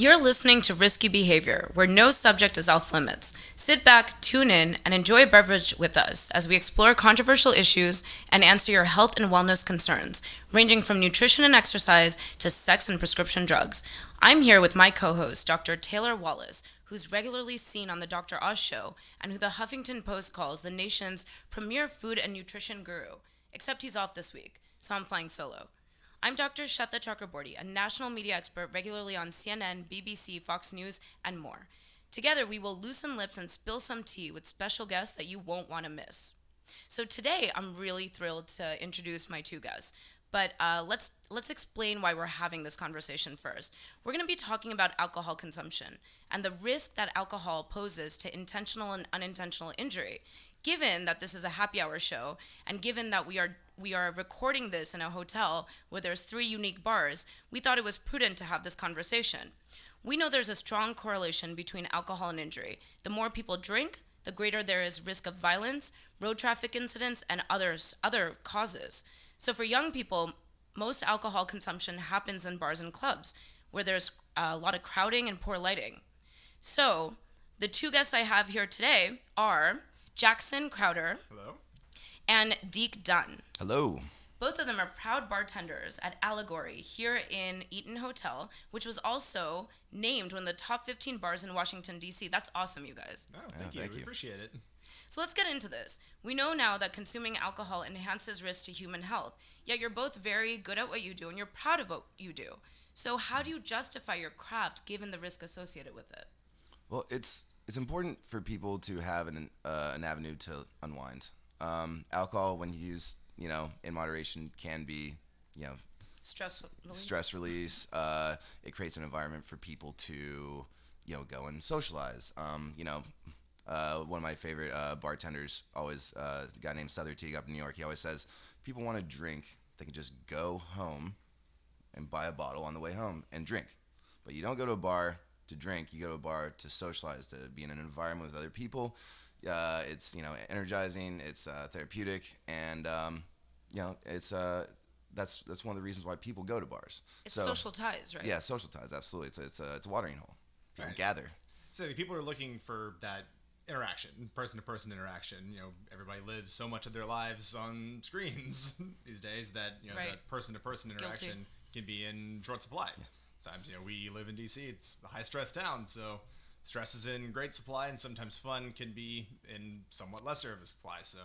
You're listening to Risky Behavior, where no subject is off limits. Sit back, tune in, and enjoy a beverage with us as we explore controversial issues and answer your health and wellness concerns, ranging from nutrition and exercise to sex and prescription drugs. I'm here with my co-host, Dr. Taylor Wallace, who's regularly seen on the Dr. Oz show and who the Huffington Post calls the nation's premier food and nutrition guru. Except he's off this week, so I'm flying solo. I'm Dr. Shweta Chakraborty, a national media expert regularly on CNN, BBC, Fox News, and more. Together, we will loosen lips and spill some tea with special guests that you won't want to miss. So today, I'm really thrilled to introduce my two guests. But let's explain why we're having this conversation first. We're going to be talking about alcohol consumption and the risk that alcohol poses to intentional and unintentional injury. Given that this is a happy hour show, and given that we are recording this in a hotel where there's 3 unique bars, we thought it was prudent to have this conversation. We know there's a strong correlation between alcohol and injury. The more people drink, the greater there is risk of violence, road traffic incidents, and other causes. So for young people, most alcohol consumption happens in bars and clubs, where there's a lot of crowding and poor lighting. So the two guests I have here today are Jackson Crowder. Hello. And Deke Dunn. Hello. Both of them are proud bartenders at Allegory here in Eaton Hotel, which was also named one of the top 15 bars in Washington, D.C. That's awesome, you guys. Oh, thank you. We appreciate it. So let's get into this. We know now that consuming alcohol enhances risk to human health, yet you're both very good at what you do and you're proud of what you do. So how do you justify your craft given the risk associated with it? Well, it's important for people to have an avenue to unwind. Alcohol, when used, in moderation, can be, stress release. It creates an environment for people to, go and socialize. One of my favorite bartenders, always a guy named Souther Teague up in New York, he always says, people want to drink, they can just go home and buy a bottle on the way home and drink. But you don't go to a bar to drink, you go to a bar to socialize, to be in an environment with other people. It's energizing, it's therapeutic, and it's that's one of the reasons why people go to bars. It's social ties, right? Yeah, social ties, absolutely. It's a watering hole. People Right. gather. So the people are looking for that interaction, person-to-person interaction. Everybody lives so much of their lives on screens these days that Right. that person-to-person interaction Guilty. can be in short supply. Yeah. Sometimes we live in DC. It's a high-stress town, so stress is in great supply, and sometimes fun can be in somewhat lesser of a supply. So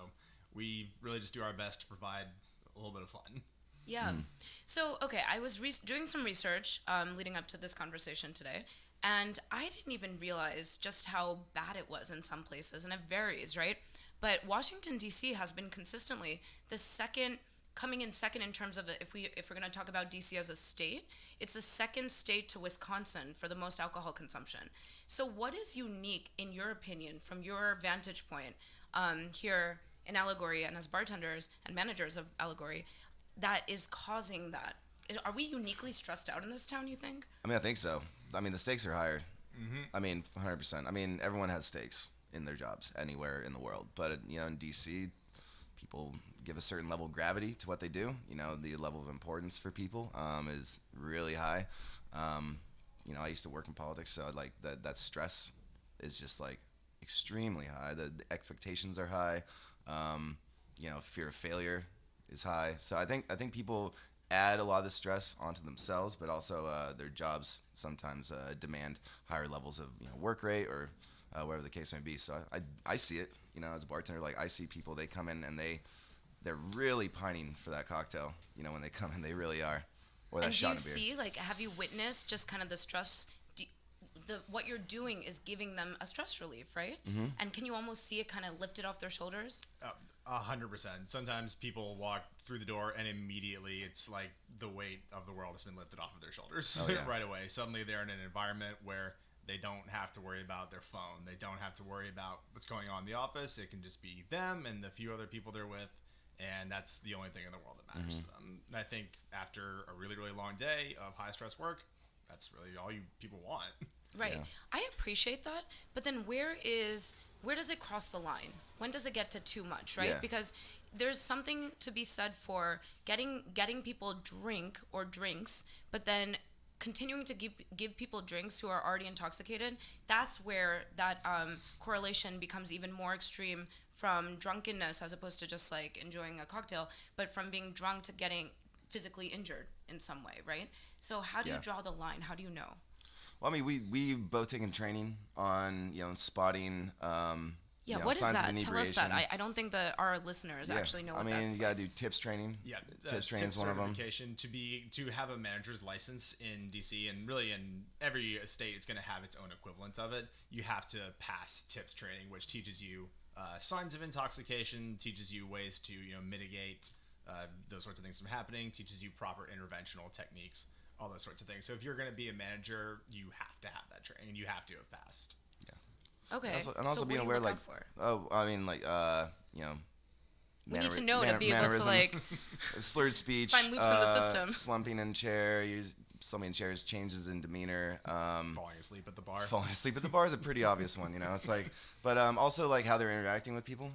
we really just do our best to provide a little bit of fun. Yeah. So, okay, I was doing some research leading up to this conversation today, and I didn't even realize just how bad it was in some places, and it varies, right? But Washington, D.C. has been consistently coming in second in terms of if we're going to talk about D.C. as a state, it's the second state to Wisconsin for the most alcohol consumption. So what is unique, in your opinion, from your vantage point here in Allegory and as bartenders and managers of Allegory, that is causing that? Are we uniquely stressed out in this town, you think? I think so. The stakes are higher. Mm-hmm. 100%. Everyone has stakes in their jobs anywhere in the world. But, in D.C., people give a certain level of gravity to what they do. The level of importance for people is really high. I used to work in politics, so that stress is just extremely high. The expectations are high. Fear of failure is high. So I think people add a lot of the stress onto themselves, but also their jobs sometimes demand higher levels of work rate or whatever the case may be. So I see it, as a bartender. I see people, they come in and they're really pining for that cocktail. When they come in, they really are. Or that And do shot you of beer. see, have you witnessed just kind of the stress? What you're doing is giving them a stress relief, right? Mm-hmm. And can you almost see it kind of lifted off their shoulders? 100%. Sometimes people walk through the door and immediately it's like the weight of the world has been lifted off of their shoulders right away. Suddenly they're in an environment where they don't have to worry about their phone. They don't have to worry about what's going on in the office. It can just be them and the few other people they're with, and that's the only thing in the world that matters to them. And I think after a really, really long day of high-stress work, that's really all you people want. Right. Yeah. I appreciate that, but then where does it cross the line? When does it get to too much, right? Yeah. Because there's something to be said for getting people drink or drinks, but then continuing to give people drinks who are already intoxicated, that's where that correlation becomes even more extreme from drunkenness as opposed to just like enjoying a cocktail, but from being drunk to getting physically injured in some way, right? So how do you draw the line? How do you know? Well, I mean, we've both taken training on, spotting, what is signs that? of Tell us inebriation. that. I don't think that our listeners actually know what that's I mean, you got to like. do tips training. Yeah, tips training is one of them. To have a manager's license in DC, and really in every state, it's going to have its own equivalent of it. You have to pass tips training, which teaches you signs of intoxication, teaches you ways to mitigate those sorts of things from happening, teaches you proper interventional techniques, all those sorts of things. So if you're going to be a manager, you have to have that training, and you have to have passed. Okay. And also so being what do aware, you look out for? I mean, We need to know to be able to like slurred speech, find loops in the system. slumping in chair, slumping in chairs, changes in demeanor, Falling asleep at the bar. Falling asleep at the bar is a pretty obvious one, It's like, but also like how they're interacting with people,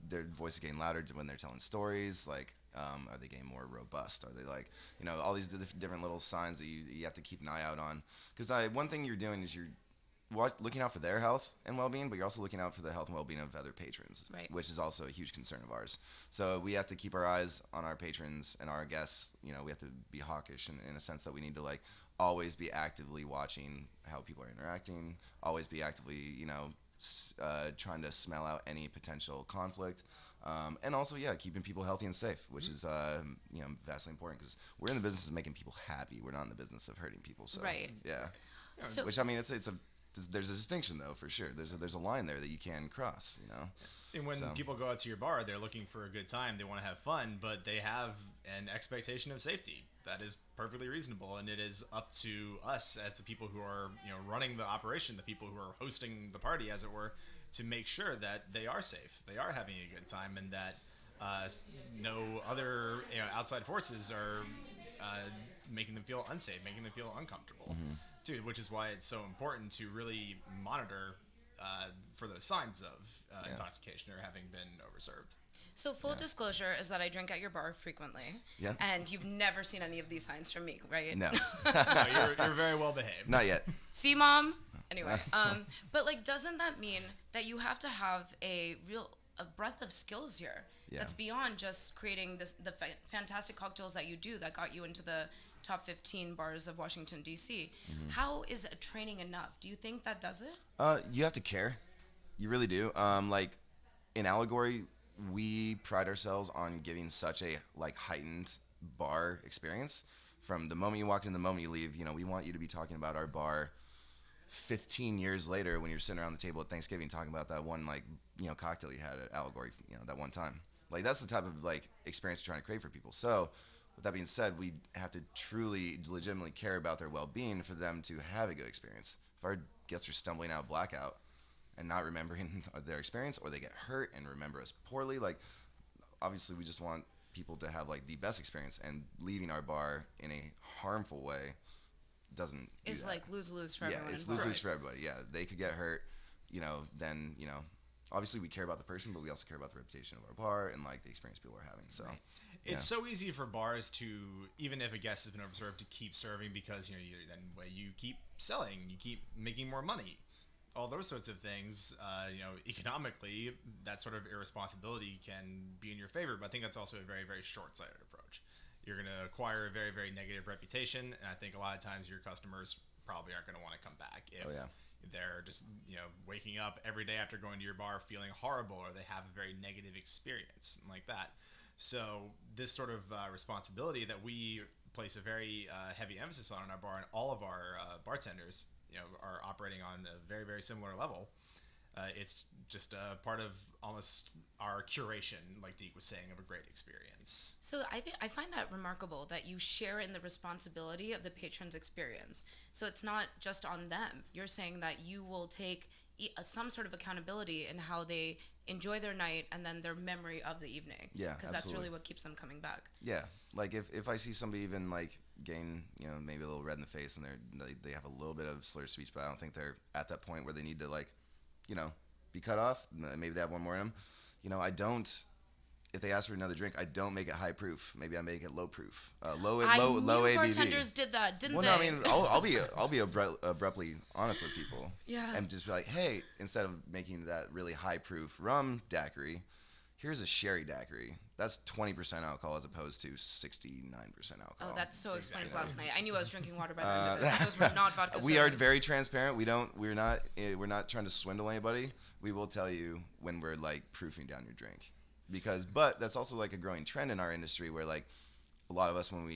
their voice is getting louder when they're telling stories, like. Are they getting more robust? Are they like, all these different little signs that you have to keep an eye out on? Because one thing you're doing is you're looking out for their health and well-being, but you're also looking out for the health and well-being of other patrons, right. Which is also a huge concern of ours. So we have to keep our eyes on our patrons and our guests. We have to be hawkish in a sense that we need to like always be actively watching how people are interacting, always be actively, trying to smell out any potential conflict. And also, keeping people healthy and safe, which is, vastly important because we're in the business of making people happy. We're not in the business of hurting people. So, right. Yeah. So, which, I mean, there's a distinction, though, for sure. There's a line there that you can cross, And when people go out to your bar, they're looking for a good time. They want to have fun, but they have an expectation of safety. That is perfectly reasonable, and it is up to us as the people who are, running the operation, the people who are hosting the party, as it were, to make sure that they are safe, they are having a good time, and that no other outside forces are making them feel unsafe, making them feel uncomfortable. Too, which is why it's so important to really monitor for those signs of intoxication or having been overserved. So full disclosure is that I drink at your bar frequently. Yeah. And you've never seen any of these signs from me, right? No. No, you're very well behaved. Not yet. See, Mom? Anyway, but like, doesn't that mean that you have to have a breadth of skills here? Yeah. That's beyond just creating the fantastic cocktails that you do that got you into the top 15 bars of Washington, D.C. Mm-hmm. How is training enough? Do you think that does it? You have to care. You really do. Like in Allegory, we pride ourselves on giving such a like heightened bar experience. From the moment you walk in, the moment you leave, we want you to be talking about our bar 15 years later when you're sitting around the table at Thanksgiving talking about that one cocktail you had at Allegory, that one time. Like that's the type of like experience we're trying to create for people. So with that being said, we have to truly legitimately care about their well-being for them to have a good experience. If our guests are stumbling out blackout and not remembering their experience, or they get hurt and remember us poorly, like obviously we just want people to have like the best experience, and leaving our bar in a harmful way doesn't is like lose-lose for everyone. Yeah, it's lose-lose for everybody. Yeah, they could get hurt, then obviously we care about the person, but we also care about the reputation of our bar and like the experience people are having. So it's so easy for bars to, even if a guest has been overserved, to keep serving because you keep selling, you keep making more money, all those sorts of things. Economically, that sort of irresponsibility can be in your favor, but I think that's also a very, very short-sighted approach. You're going to acquire a very, very negative reputation, and I think a lot of times your customers probably aren't going to want to come back if they're just waking up every day after going to your bar feeling horrible, or they have a very negative experience like that. So this sort of responsibility that we place a very heavy emphasis on in our bar, and all of our bartenders are operating on a very, very similar level. It's just a part of almost our curation, like Deke was saying, of a great experience. So I find that remarkable that you share in the responsibility of the patron's experience. So it's not just on them. You're saying that you will take some sort of accountability in how they enjoy their night and then their memory of the evening. Yeah, because that's really what keeps them coming back. Yeah, like if I see somebody even like gain maybe a little red in the face and they have a little bit of slurred speech, but I don't think they're at that point where they need to like be cut off. Maybe they have one more in them. I don't if they ask for another drink, I don't make it high proof. Maybe I make it low proof, low I low knew low ABV. bartenders did that, didn't they? Well, no, I mean, I'll be abruptly honest with people, and just be like, hey, instead of making that really high proof rum daiquiri, here's a sherry daiquiri. That's 20% alcohol as opposed to 69% alcohol. Oh, that so explains last night. I knew I was drinking water by the end of it. Those were not vodka We are sodas. very transparent. We're not trying to swindle anybody. We will tell you when we're like proofing down your drink, but that's also like a growing trend in our industry where like a lot of us when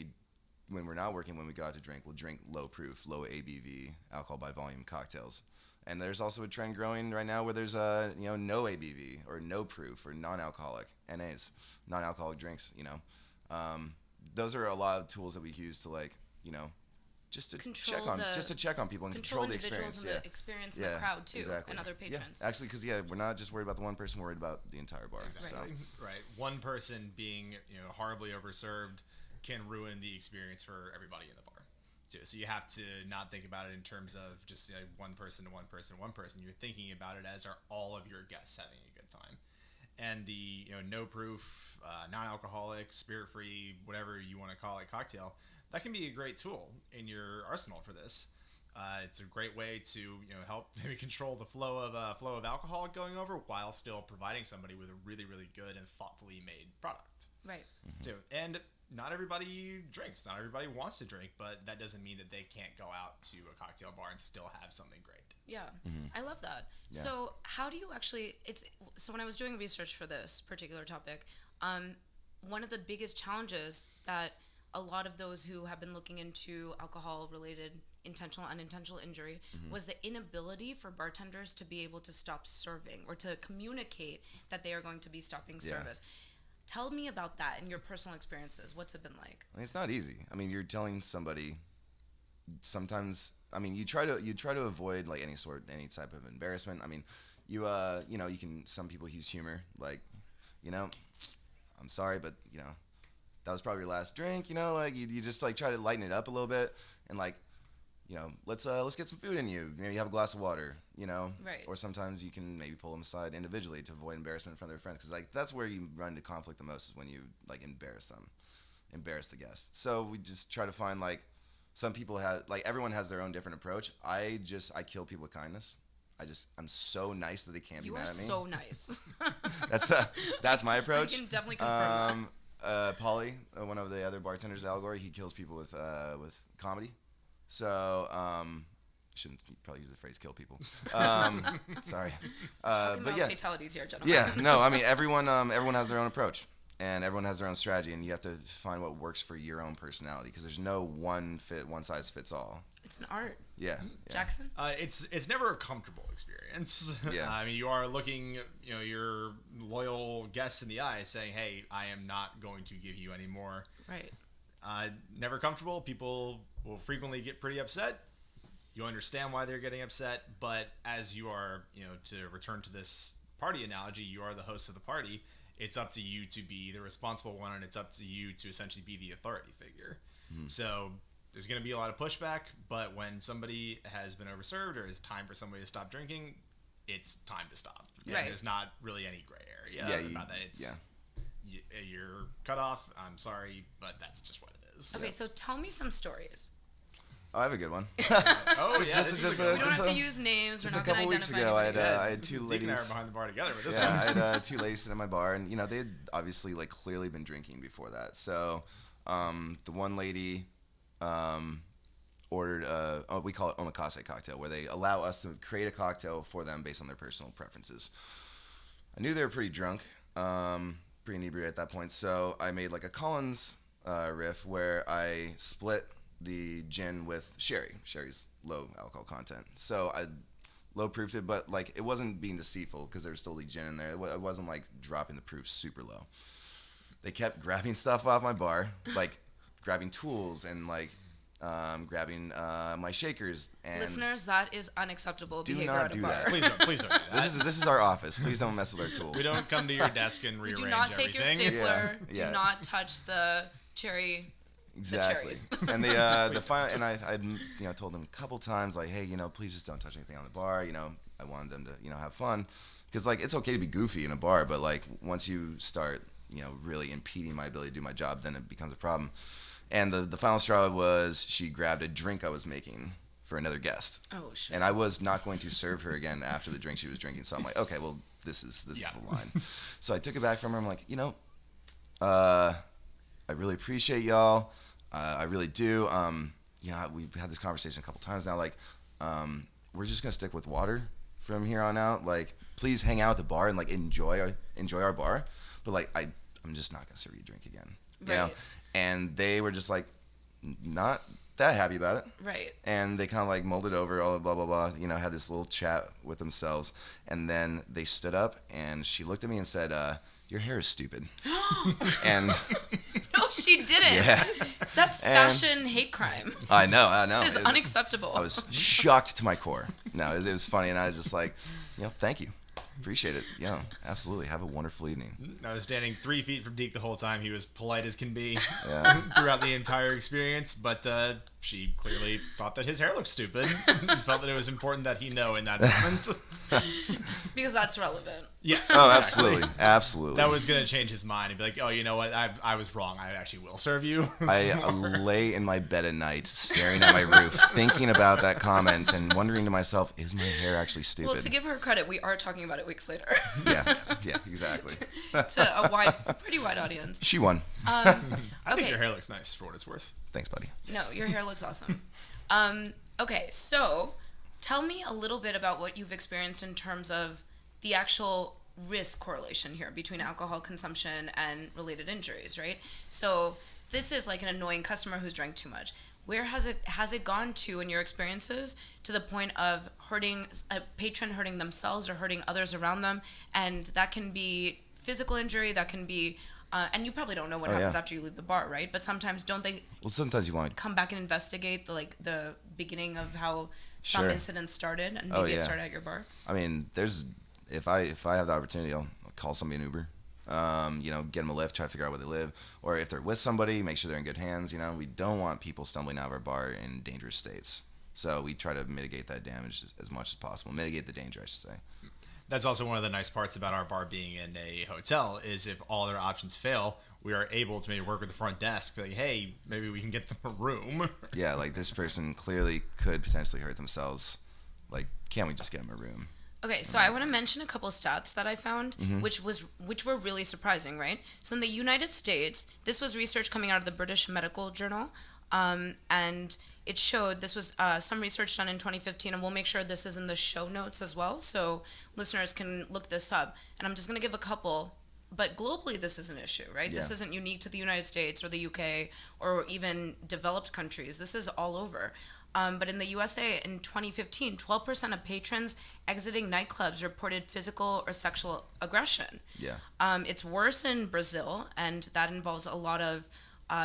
we're not working, when we go out to drink, we'll drink low proof, low ABV alcohol by volume cocktails. And there's also a trend growing right now where there's no ABV or no proof or non-alcoholic NAs, non-alcoholic drinks. Those are a lot of tools that we use to just to check on people and control the experience. And the experience in the crowd too, exactly. and other patrons. Yeah. Actually, because we're not just worried about the one person, we're worried about the entire bar. Exactly. So. Right. One person being horribly overserved can ruin the experience for everybody in the bar. So you have to not think about it in terms of just one person to one person to one person. You're thinking about it as are all of your guests having a good time. And the no proof, non-alcoholic, spirit-free, whatever you want to call it, cocktail, that can be a great tool in your arsenal for this. It's a great way to help maybe control the flow of alcohol going over while still providing somebody with a really, really good and thoughtfully made product. Right. Too. And not everybody drinks. Not everybody wants to drink, but that doesn't mean that they can't go out to a cocktail bar and still have something great. Yeah, I love that. Yeah. So how do you actually? So when I was doing research for this particular topic, one of the biggest challenges that a lot of those who have been looking into alcohol-related intentional, unintentional injury was the inability for bartenders to be able to stop serving or to communicate that they are going to be stopping service. Tell me about that and your personal experiences. What's it been like? It's not easy. I mean, you're telling somebody. Sometimes, I mean, you try to avoid like any type of embarrassment. I mean, you can. Some people use humor, like, I'm sorry, but that was probably your last drink. Like you just like try to lighten it up a little bit and like, let's get some food in you. Maybe you have a glass of water. Right. Or sometimes you can maybe pull them aside individually to avoid embarrassment in front of their friends, because like that's where you run into conflict the most is when you like embarrass the guests. So we just try to find like some people have like everyone has their own different approach. I kill people with kindness. I'm so nice that they can't be mad at me. You are so nice. That's my approach. I can definitely confirm that. Paulie, one of the other bartenders at Allegory, he kills people with comedy. So shouldn't probably use the phrase "kill people." Sorry, Talking but about yeah, fatalities here, gentlemen. yeah. No, I mean everyone has their own approach, and everyone has their own strategy, and you have to find what works for your own personality, because there's no one size fits all. It's an art. Yeah. Jackson? It's never a comfortable experience. Yeah. I mean, you are looking, your loyal guests in the eye saying, hey, I am not going to give you any more. Right. Never comfortable. People will frequently get pretty upset. You understand why they're getting upset, but as you are, to return to this party analogy, you are the host of the party. It's up to you to be the responsible one, and it's up to you to essentially be the authority figure. So there's going to be a lot of pushback, but when somebody has been overserved or it's time for somebody to stop drinking, it's time to stop. Yeah. Right. There's not really any gray area about that. You're cut off. I'm sorry, but that's just what it is. Okay, so tell me some stories. Oh, I have a good one. We don't have to use names. Just We're a not going couple to weeks identify ago, anybody. I had two Deke ladies. and I are behind the bar together with this Yeah, one. I had two ladies sitting at my bar, and they had obviously like clearly been drinking before that. So, the one lady ordered we call it omakase cocktail, where they allow us to create a cocktail for them based on their personal preferences. I knew they were pretty drunk, pretty inebriated at that point, so I made like a Collins riff where I split the gin with sherry. Sherry's low alcohol content, so I low proofed it, but like it wasn't being deceitful because there was still gin in there. It wasn't like dropping the proof super low. They kept grabbing stuff off my bar, like grabbing tools and like grabbing my shakers. And listeners, that is unacceptable behavior not at a do bar. that. Please don't do that. This is our office. Please don't mess with our tools. We don't come to your desk and rearrange Do not take everything. your stapler. Yeah. Do not touch the cherry. Exactly. The cherries. And the final, and I told them a couple times like, hey, please just don't touch anything on the bar. I wanted them to have fun, because like it's okay to be goofy in a bar, but like once you start really impeding my ability to do my job, then it becomes a problem. And the final straw was she grabbed a drink I was making for another guest. Oh, shit. And I was not going to serve her again after the drink she was drinking. So I'm like, okay, well, this is the line. So I took it back from her. I'm like, I really appreciate y'all. I really do. We've had this conversation a couple times now. Like, we're just gonna stick with water from here on out. Like, please hang out at the bar and like enjoy our bar. But like, I'm just not gonna serve you a drink again. Right. And they were just like, not that happy about it. Right. And they kind of like molded over, all blah, blah, blah, had this little chat with themselves. And then they stood up and she looked at me and said, your hair is stupid. And no, she didn't. Yeah. That's fashion hate crime. I know. It is unacceptable. I was shocked to my core. No, it was funny. And I was just like, thank you. Appreciate it. Yeah, absolutely. Have a wonderful evening. I was standing 3 feet from Deke the whole time. He was polite as can be throughout the entire experience, but she clearly thought that his hair looked stupid and felt that it was important that he know in that moment. Because that's relevant. Yes. Oh, exactly. Absolutely. That was going to change his mind. He'd be like, oh, you know what? I was wrong. I actually will serve you. I lay in my bed at night staring at my roof, thinking about that comment and wondering to myself, is my hair actually stupid? Well, to give her credit, we are talking about it weeks later. yeah, exactly. to a pretty wide audience. She won. I think your hair looks nice for what it's worth. Thanks, buddy. No, your hair looks awesome. Okay, so tell me a little bit about what you've experienced in terms of the actual risk correlation here between alcohol consumption and related injuries, right? So this is like an annoying customer who's drank too much. Where has it gone to in your experiences to the point of hurting a patron, hurting themselves or hurting others around them? And that can be physical injury, that can be and you probably don't know what happens after you leave the bar, right? But sometimes don't they? Well, sometimes you want to come back and investigate the beginning of how some incident started, and maybe it started at your bar. I mean, if I have the opportunity, I'll call somebody an Uber. Get them a lift, try to figure out where they live, or if they're with somebody, make sure they're in good hands. We don't want people stumbling out of our bar in dangerous states, so we try to mitigate that damage as much as possible. Mitigate the danger, I should say. That's also one of the nice parts about our bar being in a hotel is if all other options fail, we are able to maybe work with the front desk. Like, hey, maybe we can get them a room. Yeah, like this person clearly could potentially hurt themselves. Like, can't we just get them a room? Okay, so I want to mention a couple stats that I found, which were really surprising, right? So in the United States, this was research coming out of the British Medical Journal, and it showed, this was some research done in 2015, and we'll make sure this is in the show notes as well, so listeners can look this up. And I'm just going to give a couple, but globally this is an issue, right? Yeah. This isn't unique to the United States or the UK or even developed countries. This is all over. But in the USA in 2015, 12% of patrons exiting nightclubs reported physical or sexual aggression. Yeah. It's worse in Brazil, and that involves a lot of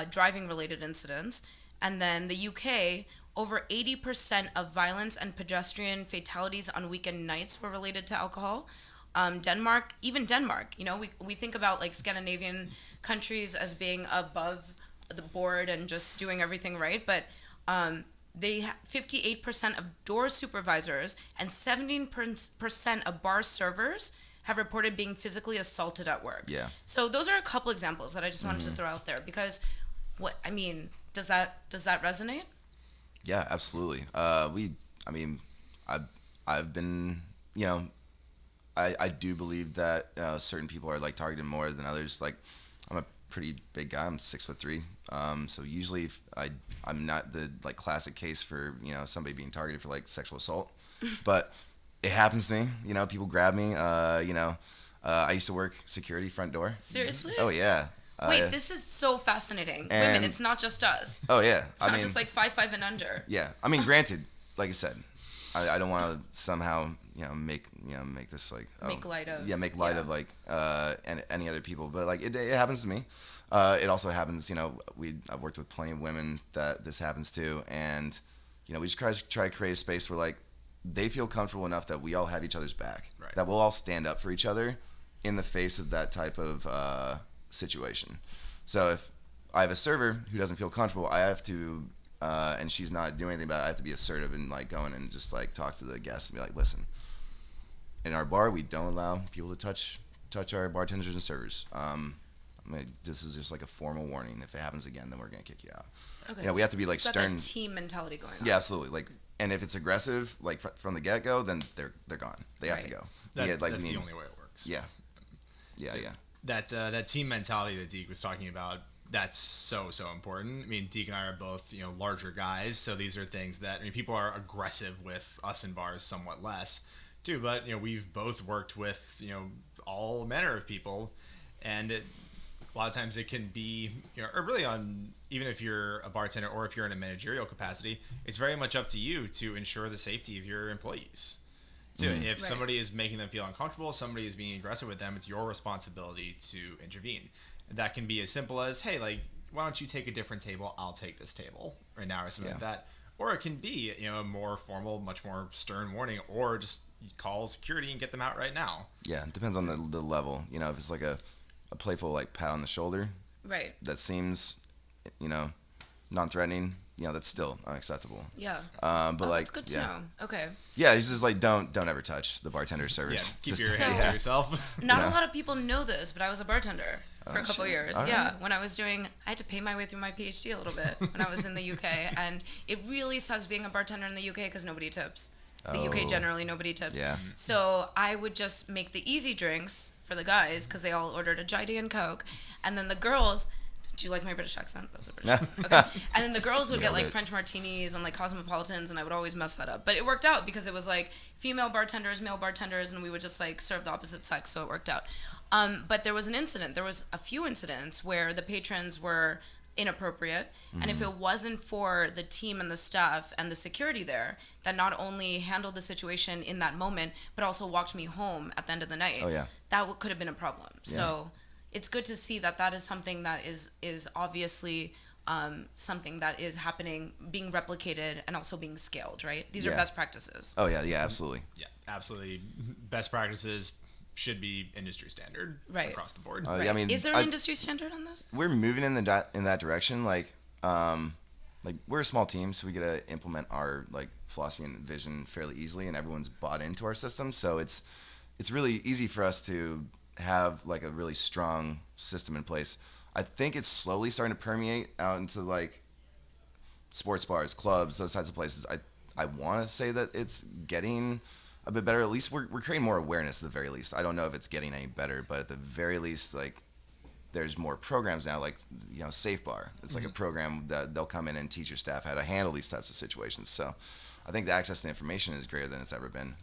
driving-related incidents. And then the UK, over 80% of violence and pedestrian fatalities on weekend nights were related to alcohol. Denmark, we think about like Scandinavian countries as being above the board and just doing everything right, but 58% of door supervisors and 17% of bar servers have reported being physically assaulted at work. Yeah. So those are a couple examples that I just wanted to throw out there because, does that resonate? Yeah, absolutely. I've been, I do believe that certain people are like targeted more than others. Like, I'm a pretty big guy. I'm 6'3". So usually I'm not the like classic case for somebody being targeted for like sexual assault, but it happens to me. People grab me. I used to work security front door. Seriously? Oh yeah. Wait, this is so fascinating. Women, it's not just us. Oh yeah. It's not just like 5'5" and under. Yeah. I mean, granted, like I said, I don't want to somehow make this like make light of of like any other people, but like it happens to me. It also happens, I've worked with plenty of women that this happens to, and we just try to create a space where like they feel comfortable enough that we all have each other's back, right. That we'll all stand up for each other in the face of that type of situation. So if I have a server who doesn't feel comfortable, I have to, and she's not doing anything about it, I have to be assertive and like go in and just like talk to the guests and be like, listen, in our bar we don't allow people to touch our bartenders and servers. this is just like a formal warning. If it happens again, then we're gonna kick you out. Okay. We have to be like stern. That team mentality going on. Yeah, absolutely. Like, and if it's aggressive, like from the get go, then they're gone. They have to go. That's the only way it works. Yeah. That team mentality that Deke was talking about, that's so important. I mean, Deke and I are both larger guys, so these are things that people are aggressive with us in bars somewhat less too. But we've both worked with all manner of people, and a lot of times it can be or really on, even if you're a bartender or if you're in a managerial capacity, it's very much up to you to ensure the safety of your employees. So if somebody is making them feel uncomfortable, somebody is being aggressive with them, it's your responsibility to intervene. And that can be as simple as, hey, like, why don't you take a different table? I'll take this table right now, or something like that. Or it can be, a more formal, much more stern warning, or just call security and get them out right now. Yeah, it depends on the level. If it's like a playful, like, pat on the shoulder. Right. That seems, non-threatening. That's still unacceptable. Yeah. But that's good to know. Okay. Yeah, it's just like don't ever touch the bartender service. Yeah, keep your hands to yourself. Not a lot of people know this, but I was a bartender for a couple years. All yeah. right. When I was I had to pay my way through my PhD a little bit when I was in the UK, and it really sucks being a bartender in the UK because nobody tips. The UK generally nobody tips. Yeah. So I would just make the easy drinks for the guys because they all ordered a Jai and Coke, and then the girls. Do you like my British accent? That was a British accent. Okay. And then the girls would get like French martinis and like cosmopolitans, and I would always mess that up. But it worked out because it was like female bartenders, male bartenders, and we would just like serve the opposite sex, so it worked out. But there was an incident. There was a few incidents where the patrons were inappropriate, and if it wasn't for the team and the staff and the security there that not only handled the situation in that moment, but also walked me home at the end of the night, that could have been a problem. So it's good to see that is something that is obviously something that is happening, being replicated, and also being scaled, right? These are best practices. Oh, yeah, absolutely. Yeah, absolutely. Best practices should be industry standard across the board. Right. I mean, is there an industry standard on this? We're moving in that direction. Like we're a small team, so we get to implement our like philosophy and vision fairly easily, and everyone's bought into our system. So it's really easy for us to have like a really strong system in place. I think it's slowly starting to permeate out into like sports bars, clubs, those types of places. I want to say that it's getting a bit better. At least we're creating more awareness at the very least. I don't know if it's getting any better, but at the very least, like there's more programs now, like Safe Bar. It's like a program that they'll come in and teach your staff how to handle these types of situations. So I think the access to information is greater than it's ever been.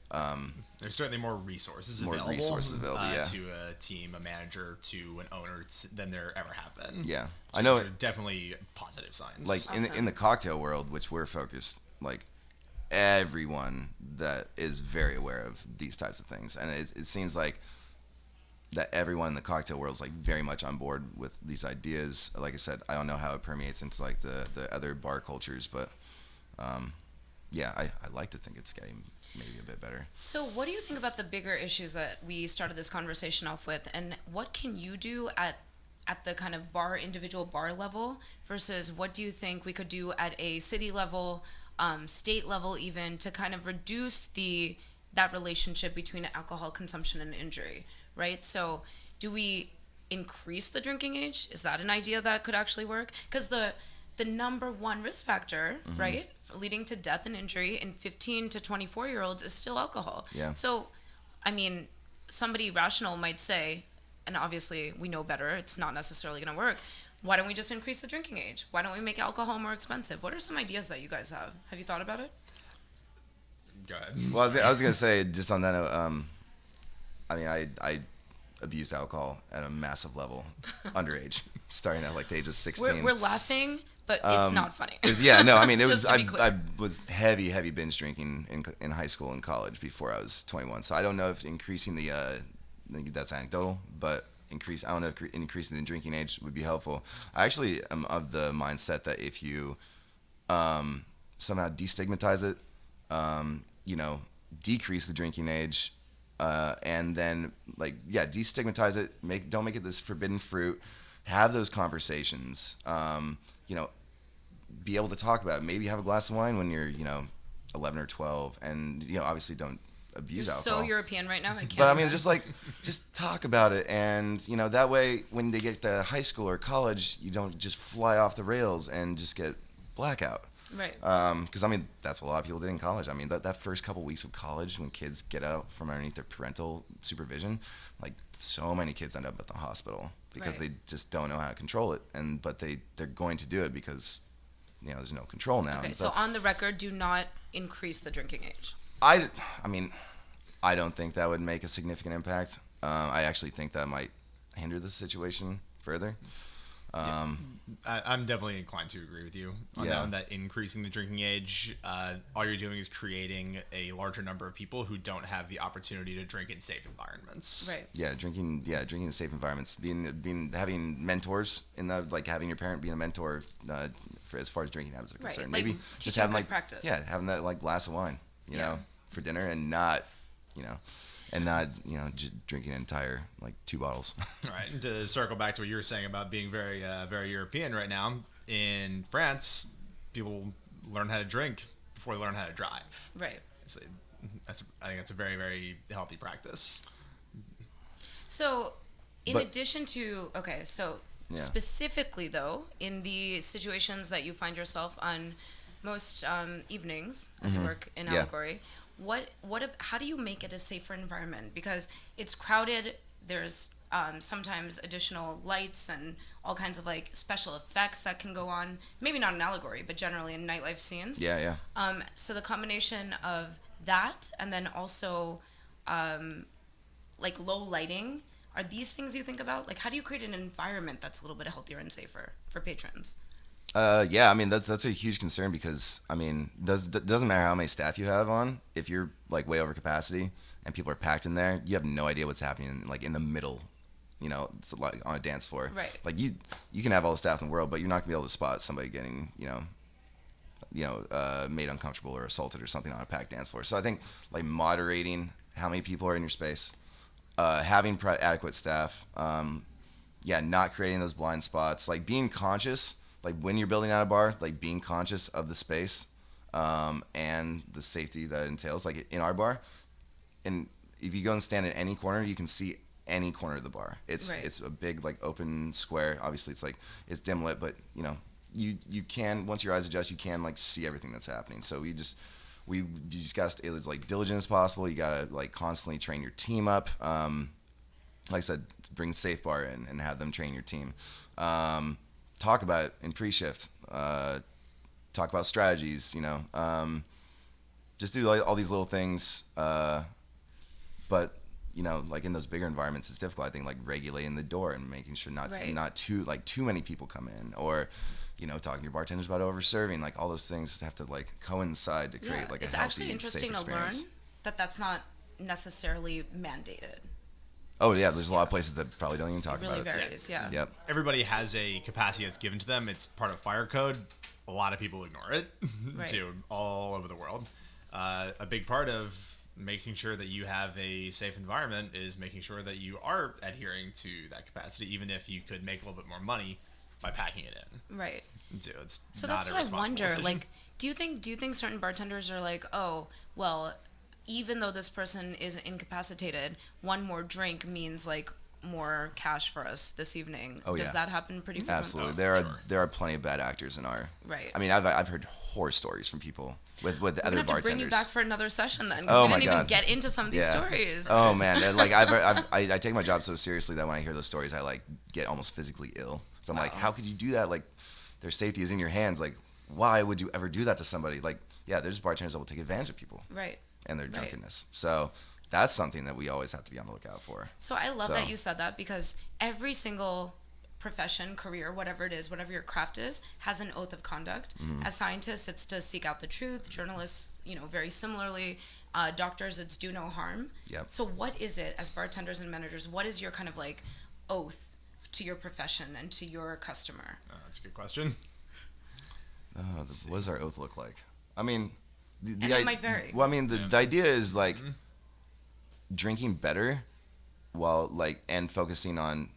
There's certainly more resources available to a team, a manager, to an owner than there ever have been. Yeah, so I know. Those are definitely positive signs. Like in the cocktail world, which we're focused, like everyone that is very aware of these types of things, and it seems like that everyone in the cocktail world is like very much on board with these ideas. Like I said, I don't know how it permeates into like the other bar cultures, but I like to think it's getting maybe a bit better. So what do you think about the bigger issues that we started this conversation off with, and what can you do at the kind of individual bar level versus what do you think we could do at a city level, state level even, to kind of reduce that relationship between alcohol consumption and injury, right? So do we increase the drinking age? Is that an idea that could actually work? Because the number one risk factor, right, leading to death and injury in 15 to 24-year-olds is still alcohol. Yeah. So, I mean, somebody rational might say, and obviously we know better, it's not necessarily going to work, why don't we just increase the drinking age? Why don't we make alcohol more expensive? What are some ideas that you guys have? Have you thought about it? Go ahead. Well, I was going to say, just on that note, I abused alcohol at a massive level underage, starting at like the age of 16. We're laughing, but it's not funny. It was. I was heavy binge drinking in high school and college before I was 21. So I don't know if increasing that's anecdotal, but I don't know if increasing the drinking age would be helpful. I actually am of the mindset that if you somehow destigmatize it, decrease the drinking age, and then destigmatize it. Don't make it this forbidden fruit. Have those conversations. Be able to talk about it. Maybe have a glass of wine when you're 11 or 12, and obviously don't abuse You're alcohol. so European right now. I can't. But I mean, imagine. just talk about it, and that way, when they get to high school or college, you don't just fly off the rails and just get blackout. Right. Because I mean, that's what a lot of people did in college. I mean, that first couple weeks of college, when kids get out from underneath their parental supervision, like so many kids end up at the hospital because Right. they just don't know how to control it, but they're going to do it because there's no control now. Okay, And so on the record, do not increase the drinking age. I mean, I don't think that would make a significant impact. I actually think that might hinder the situation further. I'm definitely inclined to agree with you on that increasing the drinking age. All you're doing is creating a larger number of people who don't have the opportunity to drink in safe environments. Right. Yeah, drinking in safe environments, having mentors having your parent being a mentor for as far as drinking habits are Right, concerned. like Maybe just teaching having good practice. having that glass of wine, for dinner, and not just drinking an entire 2 bottles. All right. And to circle back to what you were saying about being very, very European right now, in France, people learn how to drink before they learn how to drive. Right. So I think that's a very, very healthy practice. So, But- addition to Yeah. specifically though, in the situations that you find yourself on most evenings as you work in Mm-hmm. Yeah. Allegory, how do you make it a safer environment? Because it's crowded. There's sometimes additional lights and all kinds of special effects that can go on. Maybe not in Allegory, but generally in nightlife scenes. Yeah. So the combination of that and then also low lighting, are these things you think about? How do you create an environment that's a little bit healthier and safer for patrons? Yeah, I mean that's a huge concern because I mean doesn't matter how many staff you have on, if you're way over capacity and people are packed in there, you have no idea what's happening in the middle, it's on a dance floor. Right. You can have all the staff in the world, but you're not gonna be able to spot somebody getting made uncomfortable or assaulted or something on a packed dance floor. So I think moderating how many people are in your space, having adequate staff, not creating those blind spots, being conscious. When you're building out a bar, being conscious of the space and the safety that it entails. In our bar, and if you go and stand in any corner, you can see any corner of the bar. It's a big open square. Obviously, it's dim lit, but you can, once your eyes adjust, you can see everything that's happening. So you just gotta stay as diligent as possible. You gotta constantly train your team up. Like I said, bring Safe Bar in and have them train your team. Talk about it in pre-shift. Talk about strategies, just do all these little things. But in those bigger environments, it's difficult. I think regulating the door and making sure not too many people come in, or talking to your bartenders about over serving. All those things have to coincide to create a it's healthy, actually interesting safe to learn experience. that that's not necessarily mandated. Oh yeah, there's a lot of places that probably don't even talk It really about it. varies, yeah. Yep. Everybody has a capacity that's given to them. It's part of fire code. A lot of people ignore it, Right. too, all over the world. A big part of making sure that you have a safe environment is making sure that you are adhering to that capacity, even if you could make a little bit more money by packing it in. Right. So it's So not that's a what I responsible wonder. decision. Do you think certain bartenders are oh, well, even though this person is incapacitated, one more drink means more cash for us this evening? Oh, Does yeah. that happen pretty frequently? Absolutely. Sure. There are plenty of bad actors in our. Right. I mean, I've heard horror stories from people with We're other gonna have to bartenders. bring you back for another session then, because Oh we my didn't even God. get into some of these Yeah. stories. Oh man, and, I take my job so seriously that when I hear those stories, I get almost physically ill. So I'm how could you do that? Their safety is in your hands. Why would you ever do that to somebody? There's bartenders that will take advantage of people Right. and their Right. drunkenness. So that's something that we always have to be on the lookout for. So I love that you said that, because every single profession, career, whatever it is, whatever your craft is, has an oath of conduct. Mm-hmm. As scientists, it's to seek out the truth. Journalists, very similarly. Doctors, it's do no harm. Yep. So what is it, as bartenders and managers, what is your kind of oath to your profession and to your customer? That's a good question. What does our oath look like? I mean, And it might vary. Well, I mean, the idea is drinking better, while and focusing on,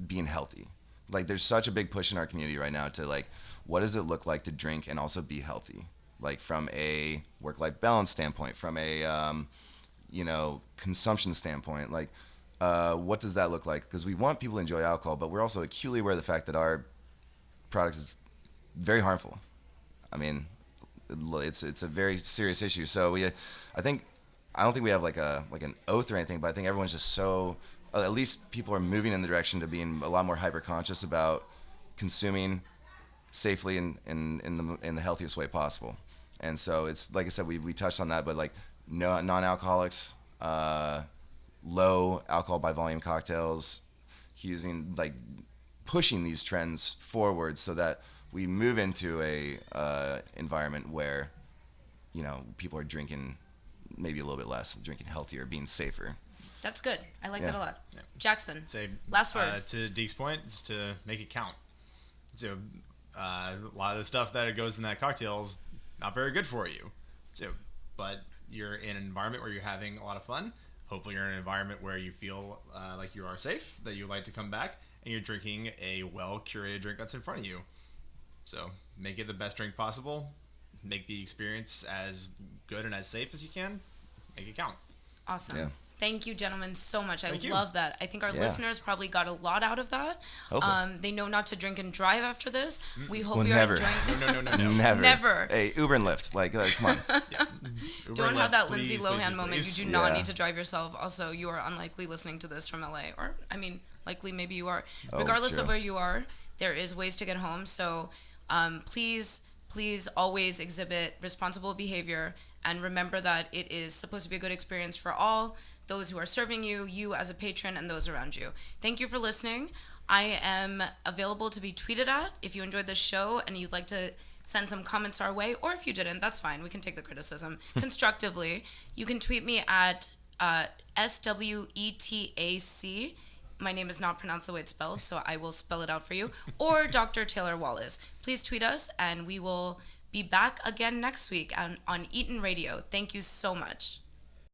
being healthy. There's such a big push in our community right now to what does it look like to drink and also be healthy? like from a work-life balance standpoint, from a consumption standpoint, like what does that look like? Because we want people to enjoy alcohol, but we're also acutely aware of the fact that our product is very harmful. I mean, it's a very serious issue. So I don't think we have like an oath or anything, but I think everyone's just so, at least people are moving in the direction to being a lot more hyper conscious about consuming safely in the healthiest way possible. And so it's like I said, we touched on that, but like non-alcoholics, low alcohol by volume cocktails, pushing these trends forward so that we move into a environment where people are drinking maybe a little bit less, drinking healthier, being safer. That's good. I like that a lot. Yeah. Jackson, Say, last words. To Deke's point, is to make it count. So a lot of the stuff that goes in that cocktail is not very good for you. So, but you're in an environment where you're having a lot of fun. Hopefully you're in an environment where you feel like you are safe, that you like to come back, and you're drinking a well-curated drink that's in front of you. So make it the best drink possible. Make the experience as good and as safe as you can. Make it count. Awesome. Yeah. Thank you, gentlemen, so much. Thank you. Love that. I think our listeners probably got a lot out of that. Hopefully. They know not to drink and drive after this. We hope Well, you're never. enjoying. No. Never. Hey, Uber and Lyft, come on. Yeah. Don't have that Lindsay Lohan moment. Please. You do not Yeah. need to drive yourself. Also, you are unlikely listening to this from LA. Or, I mean, likely maybe you are. Oh, Regardless true. of where you are, there is ways to get home. So please always exhibit responsible behavior. And remember that it is supposed to be a good experience for all, those who are serving you, you as a patron, and those around you. Thank you for listening. I am available to be tweeted at if you enjoyed this show and you'd like to send some comments our way, or if you didn't, that's fine. We can take the criticism constructively. You can tweet me at SWETAC. My name is not pronounced the way it's spelled, so I will spell it out for you. Or Dr. Taylor Wallace. Please tweet us, and we will be back again next week on Eaton Radio. Thank you so much.